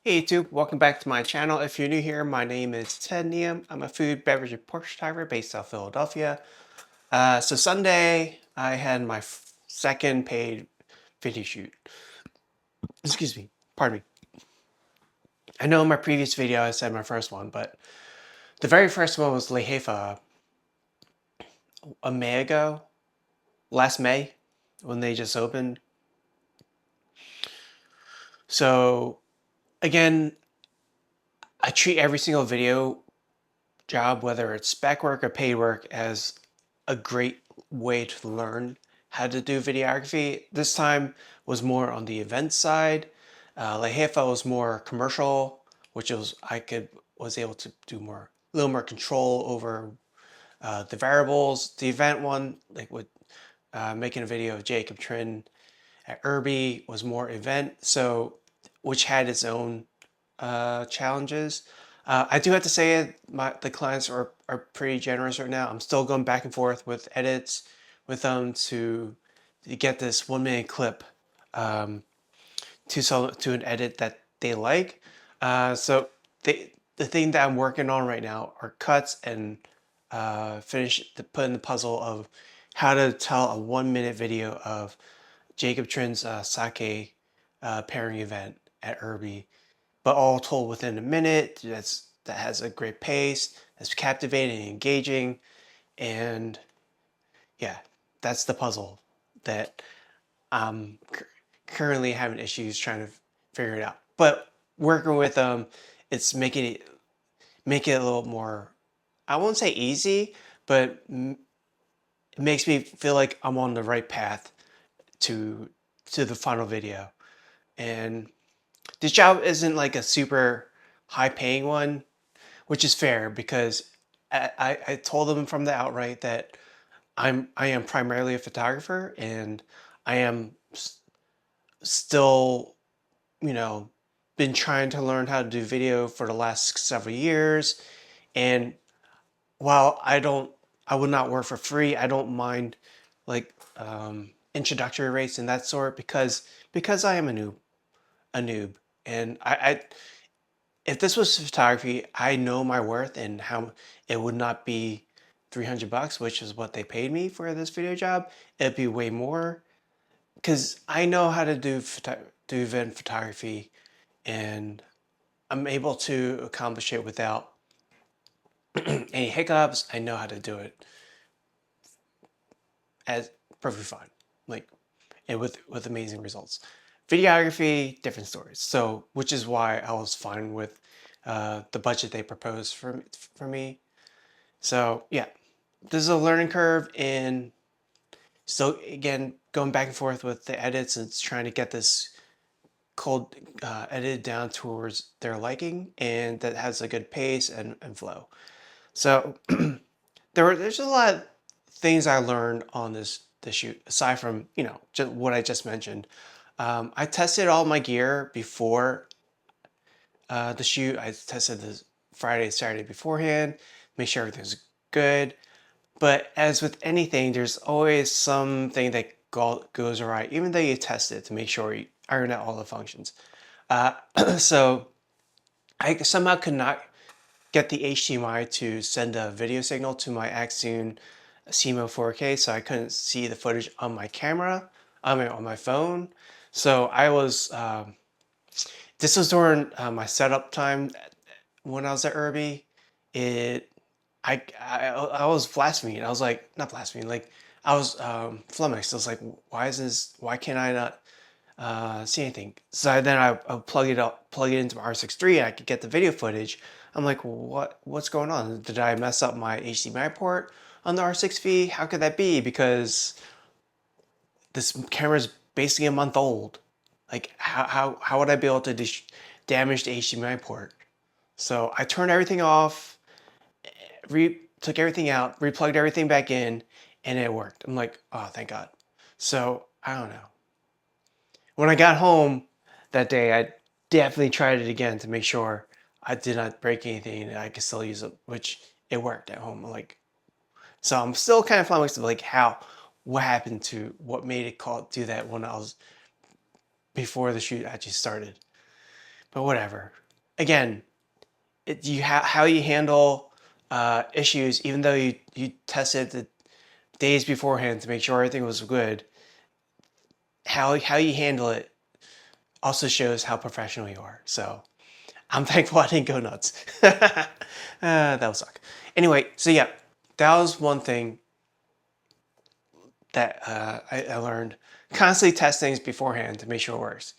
Hey YouTube, welcome back to my channel. If you're new here, my name is Ted Neum. I'm a food, beverage, and pork photographer based out of Philadelphia. So Sunday, I had my second paid video shoot. Excuse me, pardon me. I know in my previous video I said my first one, but the very first one was Lehefa a May ago, last May, when they just opened. So again, I treat every single video job, whether it's spec work or paid work, as a great way to learn how to do videography. This time was more on the event side. Lehefa was more commercial, which was was able to do a little more control over the variables. The event one, like with making a video of Jacob Trin at Irby, was more event, so which had its own challenges. I do have to say the clients are pretty generous right now. I'm still going back and forth with edits with them to get this 1 minute clip um, to an edit that they like. So the thing that I'm working on right now are cuts and putting the puzzle of how to tell a 1 minute video of Jacob Trin's sake pairing event at Irby, but all told within a minute. That has a great pace, that's captivating and engaging, and yeah, that's the puzzle that I'm currently having issues trying to figure it out. But working with them, it's make it a little more. I won't say easy, but it makes me feel like I'm on the right path to the final video. And this job isn't like a super high paying one, which is fair because I told them from the outright that I am primarily a photographer and I am still, you know, been trying to learn how to do video for the last several years. And while I would not work for free, I don't mind like introductory rates and that sort because I am a noob, and I if this was photography, I know my worth and how it would not be $300, which is what they paid me for this video job. It'd be way more because I know how to do event photography, and I'm able to accomplish it without any hiccups. I know how to do it as perfectly fine, like, and with amazing results. Videography, different stories. So, which is why I was fine with the budget they proposed for me. So yeah, this is a learning curve, and so again, going back and forth with the edits and trying to get this cold edited down towards their liking, and that has a good pace and flow. So there's a lot of things I learned on this shoot aside from just what I just mentioned. I tested all my gear before the shoot. I tested the Friday, Saturday beforehand, make sure everything's good. But as with anything, there's always something that goes awry, even though you test it to make sure you iron out all the functions. Uh, so I somehow could not get the HDMI to send a video signal to my Axune CMO 4K, so I couldn't see the footage on my camera, on my phone. So I was, this was during my setup time when I was at Irby. It, I was blaspheming. I was like, not blaspheming, like I was flummoxed. I was like, why can't I not see anything? So then I plug it into my R6 III, and I could get the video footage. I'm like, what's going on? Did I mess up my HDMI port on the R6V? How could that be? Because this camera is basically a month old. Like, how would I be able to damage the HDMI port? So I turned everything off, took everything out, replugged everything back in, and it worked. I'm like, oh, thank God. So I don't know. When I got home that day, I definitely tried it again to make sure I did not break anything and I could still use it, which it worked at home. Like, so I'm still kind of flummoxed of like what happened to what made it do that when I was before the shoot actually started. but whatever. Again, how you handle issues, even though you tested the days beforehand to make sure everything was good. How you handle it also shows how professional you are. So I'm thankful I didn't go nuts. That would suck. Anyway, so yeah, that was one thing that I learned. Constantly test things beforehand to make sure it works,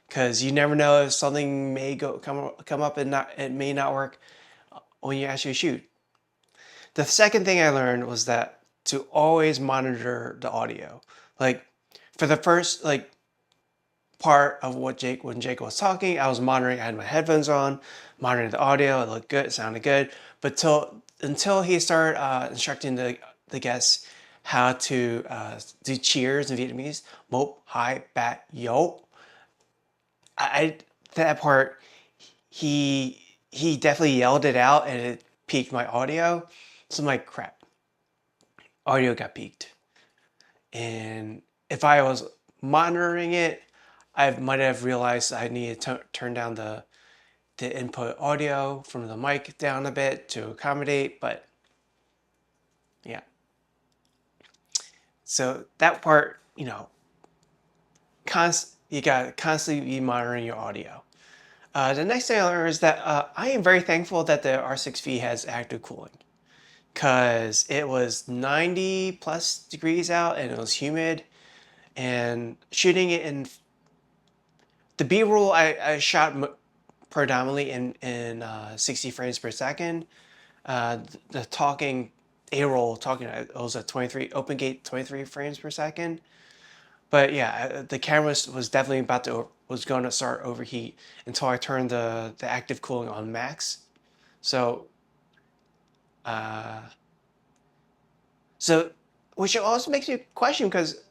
because you never know if something may come up and it may not work when you actually shoot. The second thing I learned was that to always monitor the audio. Like for the first part of when Jake was talking, I was monitoring. I had my headphones on, monitoring the audio. It looked good, it sounded good. But until he started instructing the guests how to do cheers in Vietnamese, mop hai bat yo. I that part he definitely yelled it out, and it peaked my audio. So I'm like, crap, audio got peaked. And if I was monitoring it, I might have realized I needed to turn down the input audio from the mic down a bit to accommodate, but yeah. So that part, you gotta constantly be monitoring your audio. The next thing I learned is that I am very thankful that the R6V has active cooling, because it was 90 plus degrees out and it was humid, and shooting it in the B-roll I shot predominantly in 60 frames per second. The talking A-roll talking, it was at 23 open gate 23 frames per second. But yeah, the camera was definitely was going to start overheat until I turned the active cooling on max. So uh, so which also makes me question, because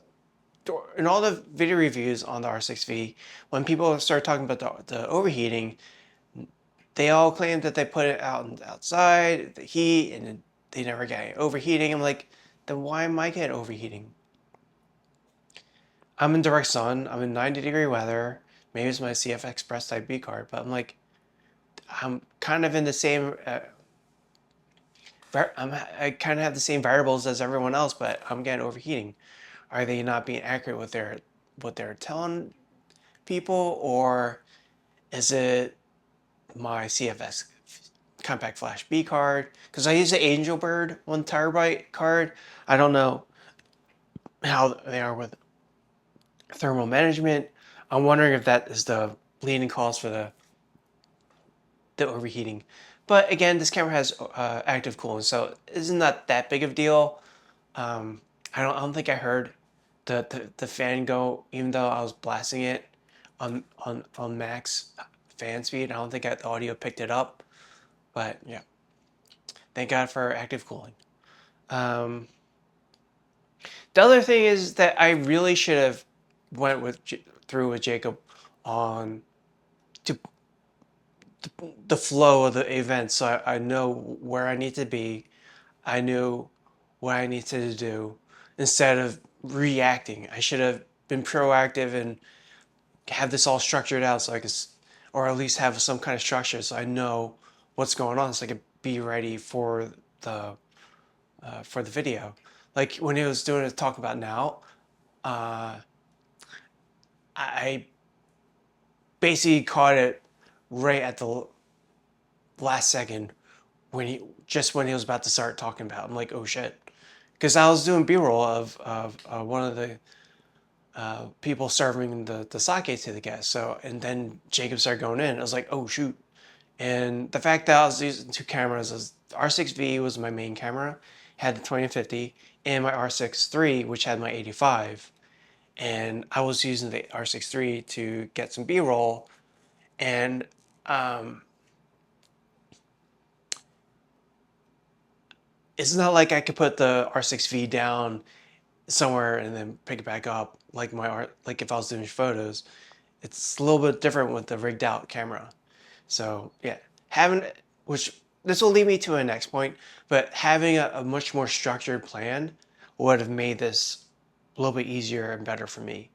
in all the video reviews on the R6V, when people start talking about the overheating, they all claim that they put it out outside, the heat, and they never get any overheating. I'm like, then why am I getting overheating? I'm in direct sun. I'm in 90-degree weather. Maybe it's my CF Express Type B card, but I'm like, I'm kind of in the same. I kind of have the same variables as everyone else, but I'm getting overheating. Are they not being accurate with what they're telling people, or is it my CFS Compact Flash B card? Because I use the Angelbird 1 TB card. I don't know how they are with thermal management. I'm wondering if that is the leading cause for the overheating. But again, this camera has active cooling, so isn't that big of a deal. I don't think I heard the fan go, even though I was blasting it on max fan speed. I don't think the audio picked it up. But yeah, thank God for active cooling. The other thing is that I really should have went through with Jacob on to the flow of the event, so I know where I need to be. I knew what I needed to do instead of reacting. I should have been proactive and have this all structured out, so I could, or at least have some kind of structure so I know what's going on, so I could be ready the for the video. Like when he was doing a talk about now, I basically caught it right at the last second when he was about to start talking about it. I'm like, oh shit, because I was doing B-roll of one of the people serving the sake to the guests. So, and then Jacob started going in. I was like, oh shoot. And the fact that I was using two cameras is R6V was my main camera, had the 20-50, and my R6 III, which had my 85. And I was using the R6 III to get some B-roll. And it's not like I could put the R6V down somewhere and then pick it back up like if I was doing photos. It's a little bit different with the rigged out camera. So yeah, which this will lead me to a next point, but having a much more structured plan would have made this a little bit easier and better for me.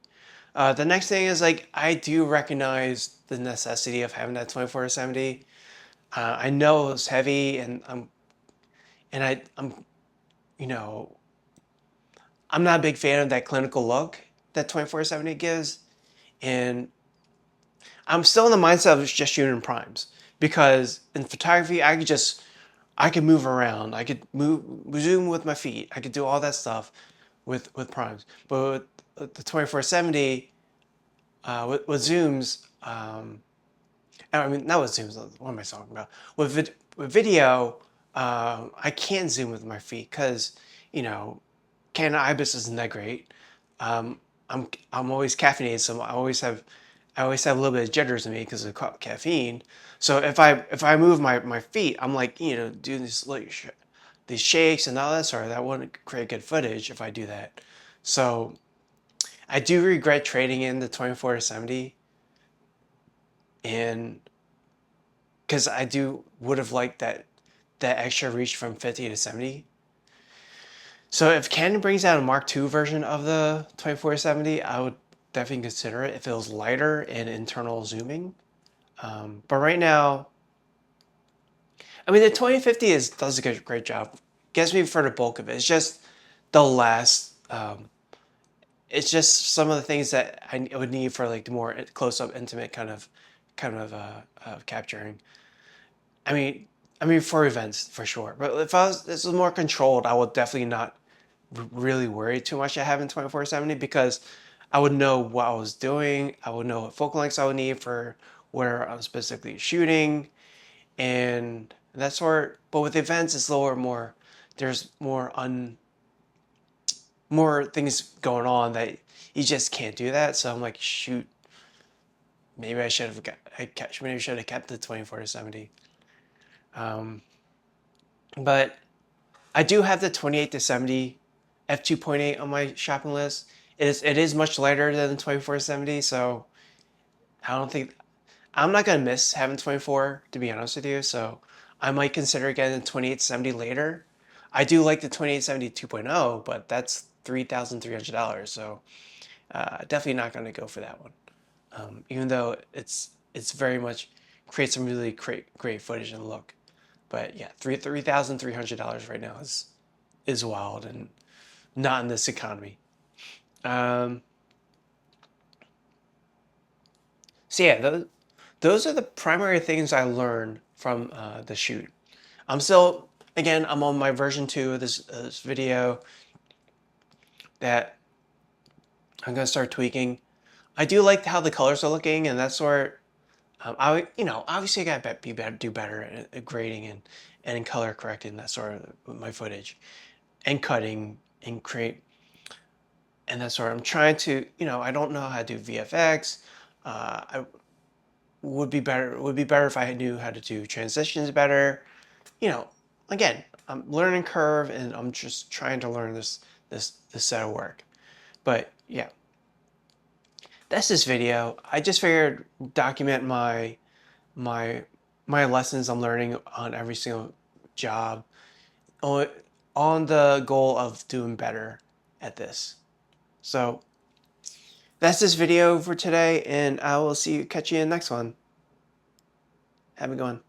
The next thing is like I do recognize the necessity of having that 24-70. I know it's heavy, I'm you know I'm not a big fan of that clinical look that 24-70 gives, and I'm still in the mindset of just shooting primes because in photography I could move around, I could move zoom with my feet, I could do all that stuff with primes, but with the 24-70 with zooms. I mean, not with zooms. What am I talking about? With video, I can't zoom with my feet because, you know, Canon IBIS isn't that great. Um, I'm always caffeinated, so I always have a little bit of jitters in me because of caffeine. So if I move my feet, I'm like, you know, doing these shakes and all that sort of that wouldn't create good footage if I do that. So I do regret trading in the 24-70 and because I do would have liked that extra reach from 50 to 70. So if Canon brings out a Mark II version of the 24-70, I would definitely consider it if it was lighter and internal zooming. But right now, I mean, the 2050 does a great job. Gets me for the bulk of it. It's just the last. It's just some of the things that I would need for like the more close-up, intimate capturing. I mean, for events for sure. But if this was more controlled, I would definitely not really worry too much at having 24-70 because I would know what I was doing. I would know what focal lengths I would need for where I'm specifically shooting and that sort. But with events, it's a little more. There's more things going on that you just can't do that. So I'm like, shoot, maybe maybe I should have kept the 24-70. Um, but I do have the 28-70 f2.8 on my shopping list. It is much lighter than the 24-70, so I don't think I'm not gonna miss having 24 to be honest with you. So I might consider getting the 28-70 later. I do like the 28-70 2.0, but that's $3,300. So definitely not gonna go for that one. Even though it's very much creates some really great footage and look. But yeah, $3,300 right now is wild and not in this economy. Um, so yeah, those are the primary things I learned from the shoot. I'm on my version 2 of this video that I'm gonna start tweaking. I do like how the colors are looking, and that's where obviously I gotta do better at grading and in color correcting that sort of my footage and cutting and create and that sort. I'm trying to, I don't know how to do VFX. I would be better if I knew how to do transitions better. You know, again, I'm learning curve and I'm just trying to learn this set of work. But yeah, that's this video. I just figured document my my lessons I'm learning on every single job on, on the goal of doing better at this. So that's this video for today, and I will catch you in the next one. Have a good one.